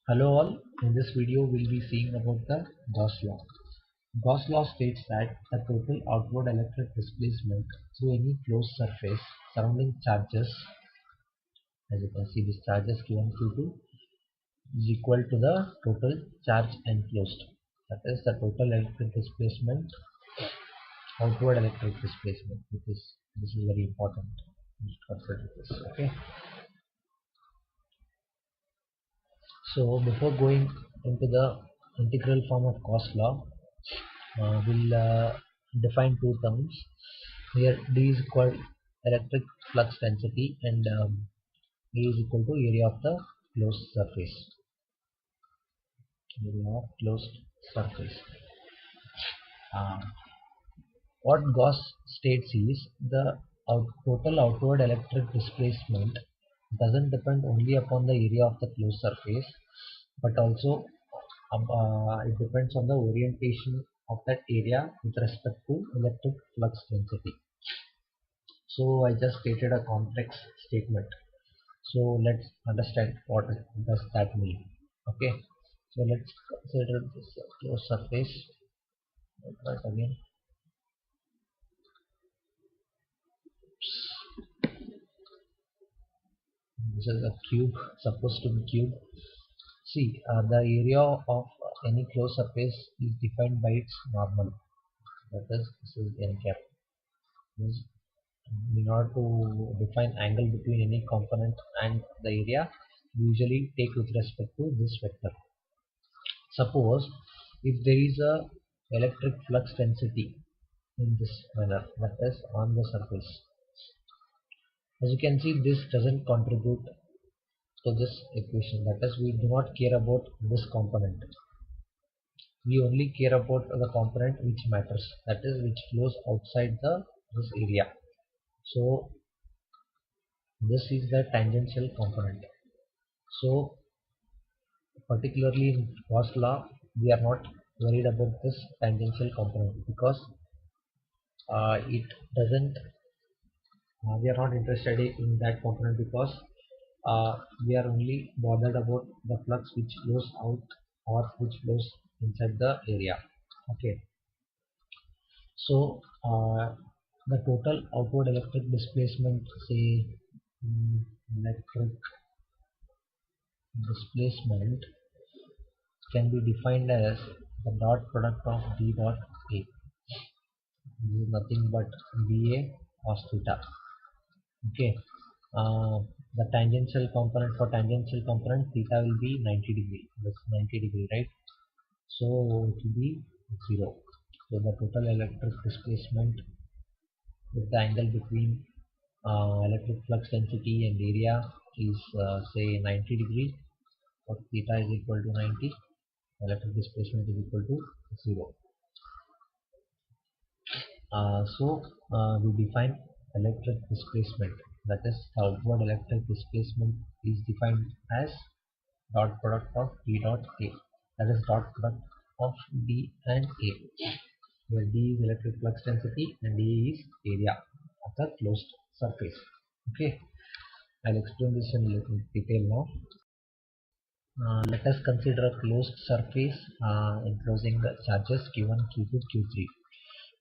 Hello all, in this video we'll be seeing about the Gauss law. Gauss law states that the total outward electric displacement through any closed surface surrounding charges, as you can see these charges Q1, Q2, is equal to the total charge enclosed. That is the total electric displacement, outward electric displacement, this is very important. You should consider this, okay? So before going into the integral form of Gauss law, we'll define two terms. Here D is equal electric flux density and A is equal to area of the closed surface. Area of closed surface. Uh, what Gauss states is the total outward electric displacement doesn't depend only upon the area of the closed surface, but also it depends on the orientation of that area with respect to electric flux density. So I just stated a complex statement. So let's understand what does that mean. Okay. So let's consider this closed surface. But again, this is a cube, supposed to be cube. See, the area of any closed surface is defined by its normal. That is, this is n cap. This, in order to define angle between any component and the area, we usually take with respect to this vector. Suppose if there is a electric flux density in this manner, that is on the surface. As you can see, this doesn't contribute to this equation. That is, we do not care about this component. We only care about the component which matters. That is, which flows outside this area. So this is the tangential component. So particularly in Gauss law, we are not worried about this tangential component because it doesn't we are not interested in that component because we are only bothered about the flux which flows out or which flows inside the area. Okay, so the total outward electric displacement, say electric displacement, can be defined as the dot product of D dot A. This is nothing but BA cos theta. Okay, the tangential component, for tangential component theta will be 90 degree. That's 90 degree, right? So it will be 0. So the total electric displacement with the angle between electric flux density and area is say 90 degree. For theta is equal to 90, electric displacement is equal to 0. So we define electric displacement, that is the outward electric displacement is defined as dot product of D dot A, that is dot product of D and A, where D is electric flux density and A is area of the closed surface. Okay, I'll explain this in little detail now. Let us consider a closed surface enclosing the charges Q1, Q2, Q3.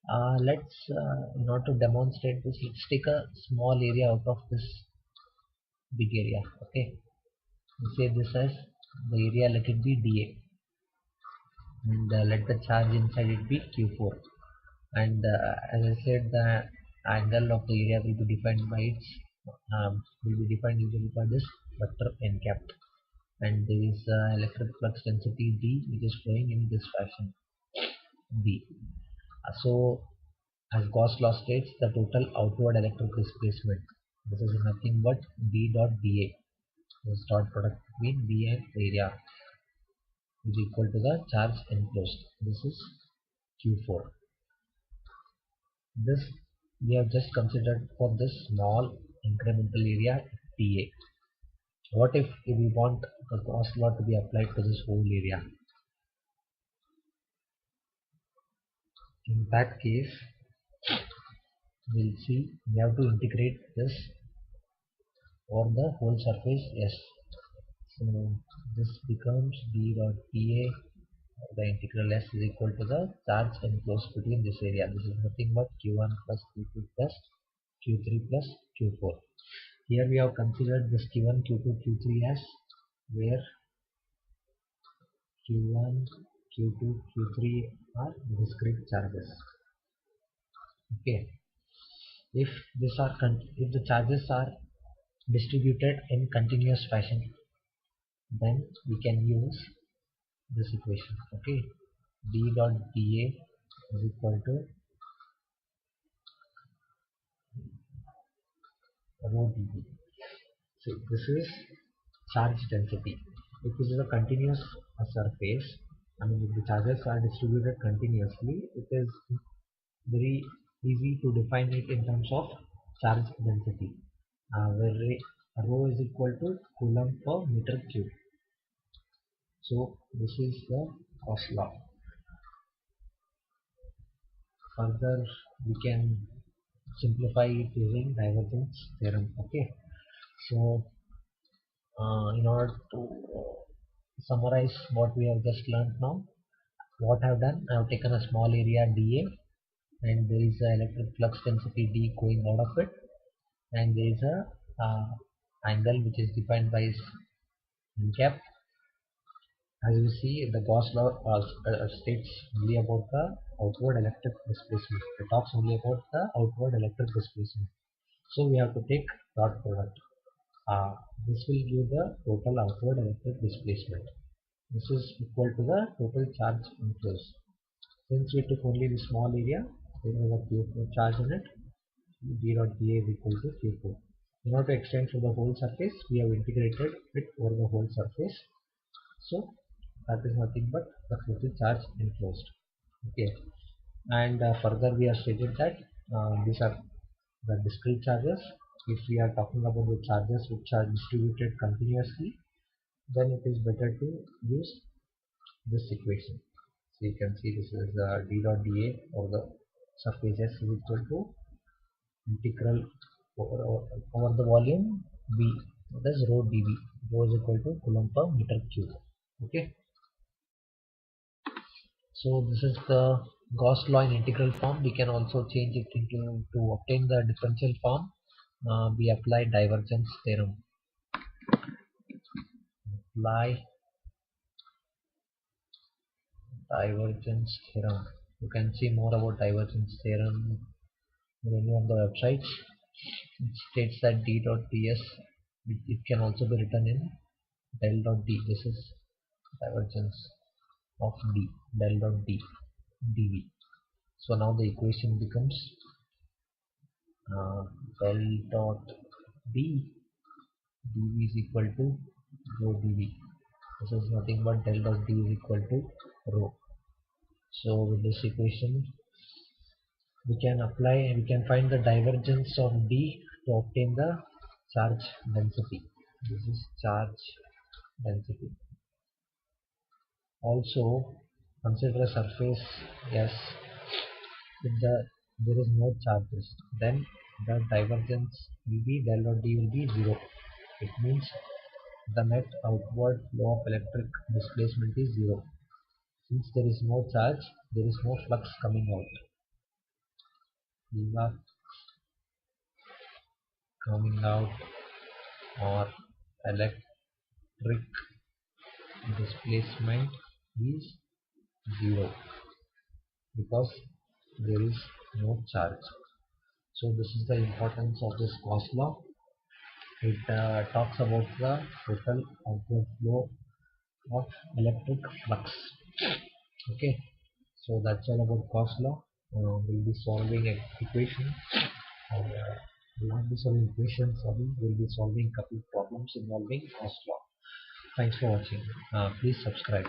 In order to demonstrate this, let's take a small area out of this big area. Okay, we say this as the area, let it be dA, and let the charge inside it be Q4. And as I said, the angle of the area will be defined by its usually by this vector n cap, and there is electric flux density D which is flowing in this fashion B. So as Gauss law states, the total outward electric displacement, this is nothing but B dot dA, this dot product between B and area, is equal to the charge enclosed. This is Q4. This we have just considered for this small incremental area dA. What if we want the Gauss law to be applied to this whole area? In that case, we'll see we have to integrate this over the whole surface S. So this becomes d dot dA, the integral S is equal to the charge enclosed between this area. This is nothing but Q1 plus Q2 plus Q3 plus Q4. Here we have considered this Q1, Q2, Q3 as where Q1, Q2, Q3 are discrete charges. Okay. If if the charges are distributed in continuous fashion, then we can use this equation. Okay, d dot dA is equal to rho dB. So this is charge density. If it is a continuous surface, I mean if the charges are distributed continuously, it is very easy to define it in terms of charge density, where rho is equal to coulomb per meter cube. So this is the Gauss law. Further, we can simplify it using divergence theorem. Okay, so in order to summarize what we have just learned now, what I have done, I have taken a small area dA, and there is an electric flux density D going out of it, and there is a angle which is defined by n cap. As you see, the Gauss law states only about the outward electric displacement. It talks only about the outward electric displacement. So we have to take dot product. This will give the total outward electric displacement. This is equal to the total charge enclosed. Since we took only the small area, there is a Q4 charge in it. D dot dA is equal to Q4. In order to extend for the whole surface, we have integrated it over the whole surface. So that is nothing but the total charge enclosed. Okay, and further we have stated that these are the discrete charges. If we are talking about the charges which are distributed continuously, then it is better to use this equation. So you can see this is d dot dA or the surface S is equal to integral over the volume B, that is rho dB. Rho is equal to coulomb per meter cube. Okay. So this is the Gauss law in integral form. We can also change it into, to obtain the differential form, we apply divergence theorem. Apply divergence theorem. You can see more about divergence theorem in any of the websites. It states that d dot ds, it can also be written in del dot d. This is divergence of d, del dot d, dv. So now the equation becomes del dot d, dv is equal to rho dv. This is nothing but del dot d is equal to rho. So with this equation, we can find the divergence of d to obtain the charge density. This is charge density. Also consider a surface S. If there is no charges, then the divergence will be del dot d will be 0. It means the net outward flow of electric displacement is 0. Since there is no charge, there is no flux coming out. Flux coming out or electric displacement is 0 because there is no charge. So this is the importance of this Gauss law. It talks about the total outward flow of electric flux. Okay, so that's all about Gauss law. We'll be solving an equation. We'll not be solving equations, we'll be solving couple problems involving Gauss law. Thanks for watching. Please subscribe.